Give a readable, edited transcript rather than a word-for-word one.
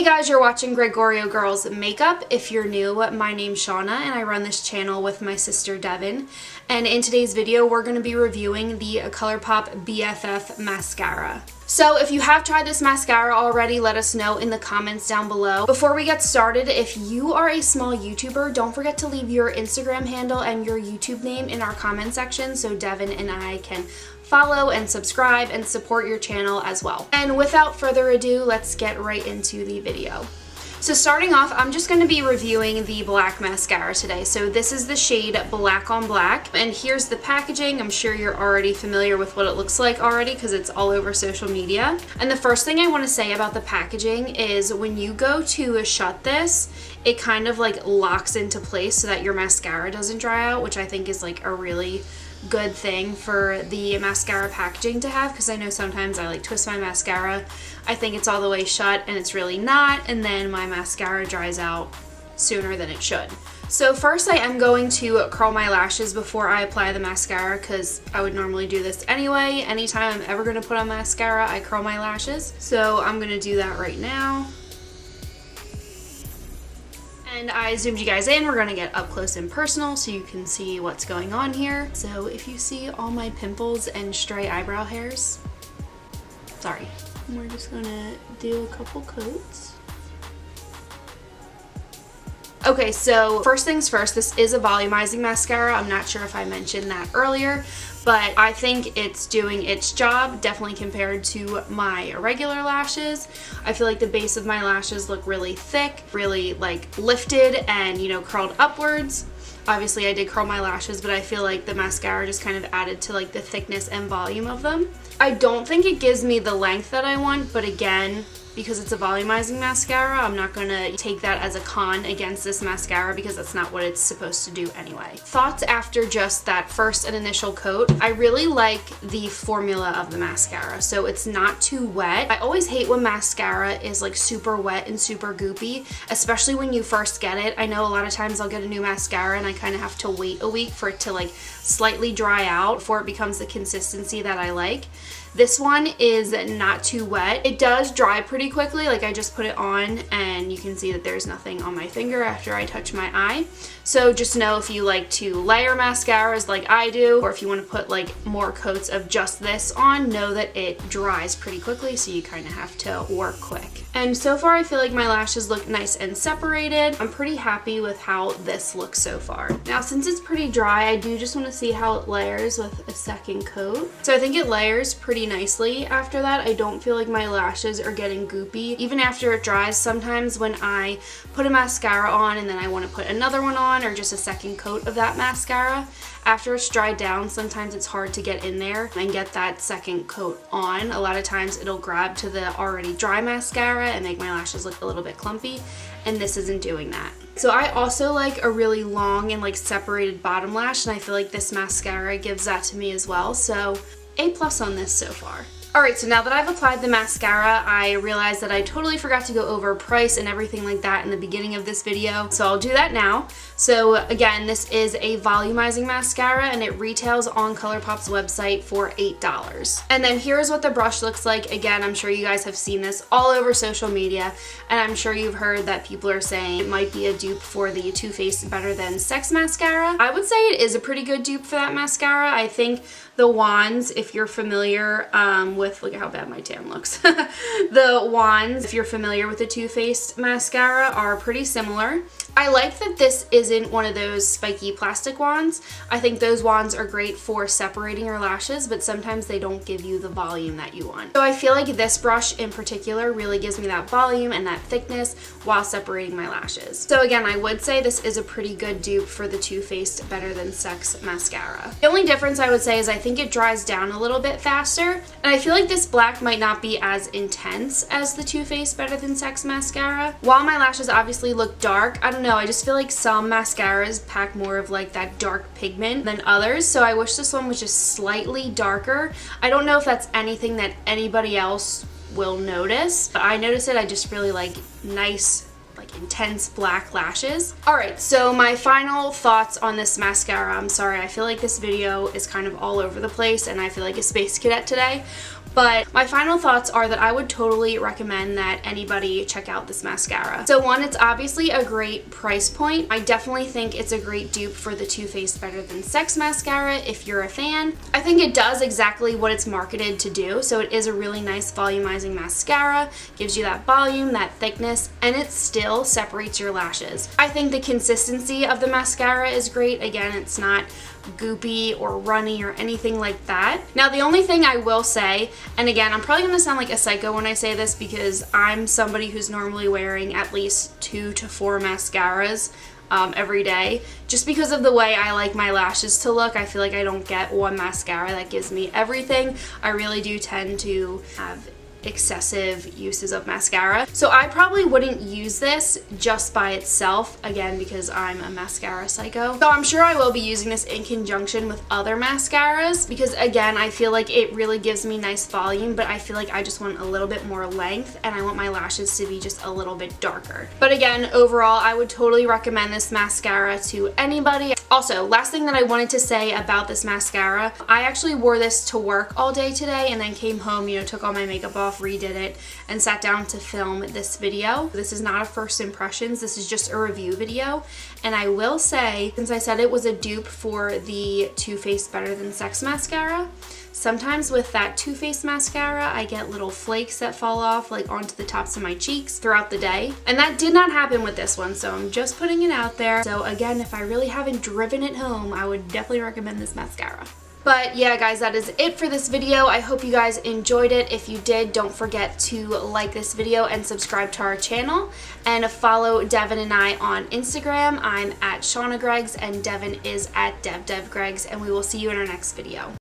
Hey guys, you're watching Gregorio Girls Makeup. If you're new, my name's Shauna and I run this channel with my sister Devin. And in today's video, we're going to be reviewing the Colourpop BFF Mascara. So if you have tried this mascara already, let us know in the comments down below. Before we get started, if you are a small YouTuber, don't forget to leave your Instagram handle and your YouTube name in our comment section so Devin and I can follow and subscribe and support your channel as well. And without further ado, let's get right into the video. So starting off, I'm just going to be reviewing the black mascara today. So this is the shade Black on Black, and here's the packaging. I'm sure you're already familiar with what it looks like already because it's all over social media. And the first thing I want to say about the packaging is when you go to shut this, it kind of like locks into place so that your mascara doesn't dry out, which I think is like a really good thing for the mascara packaging to have, because I know sometimes I like twist my mascara, I think it's all the way shut and it's really not, and then my mascara dries out sooner than it should. So first I am going to curl my lashes before I apply the mascara, because I would normally do this anyway. Anytime I'm ever going to put on mascara, I curl my lashes. So I'm going to do that right now. And I zoomed you guys in. We're going to get up close and personal so you can see what's going on here. So if you see all my pimples and stray eyebrow hairs, sorry. We're just going to do a couple coats. Okay, so first things first, this is a volumizing mascara. I'm not sure if I mentioned that earlier, but I think it's doing its job, definitely compared to my regular lashes. I feel like the base of my lashes look really thick, really like lifted and, you know, curled upwards. Obviously I did curl my lashes, but I feel like the mascara just kind of added to like the thickness and volume of them. I don't think it gives me the length that I want, but again, because it's a volumizing mascara, I'm not gonna take that as a con against this mascara because that's not what it's supposed to do anyway. Thoughts after just that first and initial coat. I really like the formula of the mascara, so it's not too wet. I always hate when mascara is like super wet and super goopy, especially when you first get it. I know a lot of times I'll get a new mascara and I kind of have to wait a week for it to like slightly dry out before it becomes the consistency that I like. This one is not too wet. It does dry pretty quickly, like I just put it on and you can see that there's nothing on my finger after I touch my eye. So just know if you like to layer mascaras like I do, or if you want to put like more coats of just this on, know that it dries pretty quickly, so you kind of have to work quick. And so far I feel like my lashes look nice and separated. I'm pretty happy with how this looks so far. Now since it's pretty dry, I do just want to see how it layers with a second coat. So I think it layers pretty nicely after that. I don't feel like my lashes are getting goopy. Even after it dries, sometimes when I put a mascara on and then I want to put another one on or just a second coat of that mascara, after it's dried down, sometimes it's hard to get in there and get that second coat on. A lot of times it'll grab to the already dry mascara and make my lashes look a little bit clumpy, and this isn't doing that. So I also like a really long and like separated bottom lash, and I feel like this mascara gives that to me as well. So A+ on this so far. Alright, so now that I've applied the mascara, I realized that I totally forgot to go over price and everything like that in the beginning of this video, so I'll do that now. So again, this is a volumizing mascara and it retails on Colourpop's website for $8. And then here's what the brush looks like. Again, I'm sure you guys have seen this all over social media, and I'm sure you've heard that people are saying it might be a dupe for the Too Faced Better Than Sex mascara. I would say it is a pretty good dupe for that mascara. I think the wands, if you're familiar with, look at how bad my tan looks. The wands, if you're familiar with the Too Faced mascara, are pretty similar. I like that this isn't one of those spiky plastic wands. I think those wands are great for separating your lashes, but sometimes they don't give you the volume that you want. So I feel like this brush in particular really gives me that volume and that thickness while separating my lashes. So again, I would say this is a pretty good dupe for the Too Faced Better Than Sex mascara. The only difference I would say is I think it dries down a little bit faster, and I feel like this black might not be as intense as the Too Faced Better Than Sex mascara. While my lashes obviously look dark, I don't know, I just feel like some mascaras pack more of like that dark pigment than others, so I wish this one was just slightly darker. I don't know if that's anything that anybody else will notice, but I notice it. I just really like nice, like intense black lashes. Alright, so my final thoughts on this mascara. I'm sorry, I feel like this video is kind of all over the place and I feel like a space cadet today, But my final thoughts are that I would totally recommend that anybody check out this mascara. So one, it's obviously a great price point. I definitely think it's a great dupe for the Too Faced Better Than Sex mascara if you're a fan. I think it does exactly what it's marketed to do. So it is a really nice volumizing mascara, gives you that volume, that thickness, and it still separates your lashes. I think the consistency of the mascara is great. Again, it's not goopy or runny or anything like that. Now the only thing I will say, and again I'm probably gonna sound like a psycho when I say this because I'm somebody who's normally wearing at least 2 to 4 mascaras every day, just because of the way I like my lashes to look. I feel like I don't get one mascara that gives me everything. I really do tend to have excessive uses of mascara. So I probably wouldn't use this just by itself, again because I'm a mascara psycho. So I'm sure I will be using this in conjunction with other mascaras because again I feel like it really gives me nice volume, but I feel like I just want a little bit more length and I want my lashes to be just a little bit darker. But again, overall I would totally recommend this mascara to anybody. Also, last thing that I wanted to say about this mascara, I actually wore this to work all day today and then came home, you know, took all my makeup off, redid it, and sat down to film this video. This is not a first impressions, this is just a review video. And I will say, since I said it was a dupe for the Too Faced Better Than Sex mascara, sometimes with that Too Faced mascara, I get little flakes that fall off like onto the tops of my cheeks throughout the day. And that did not happen with this one, so I'm just putting it out there. So again, if I really haven't driven it home, I would definitely recommend this mascara. But yeah guys, that is it for this video. I hope you guys enjoyed it. If you did, don't forget to like this video and subscribe to our channel. And follow Devin and I on Instagram. I'm at Shauna Greggs and Devin is at DevDevGreggs, and we will see you in our next video.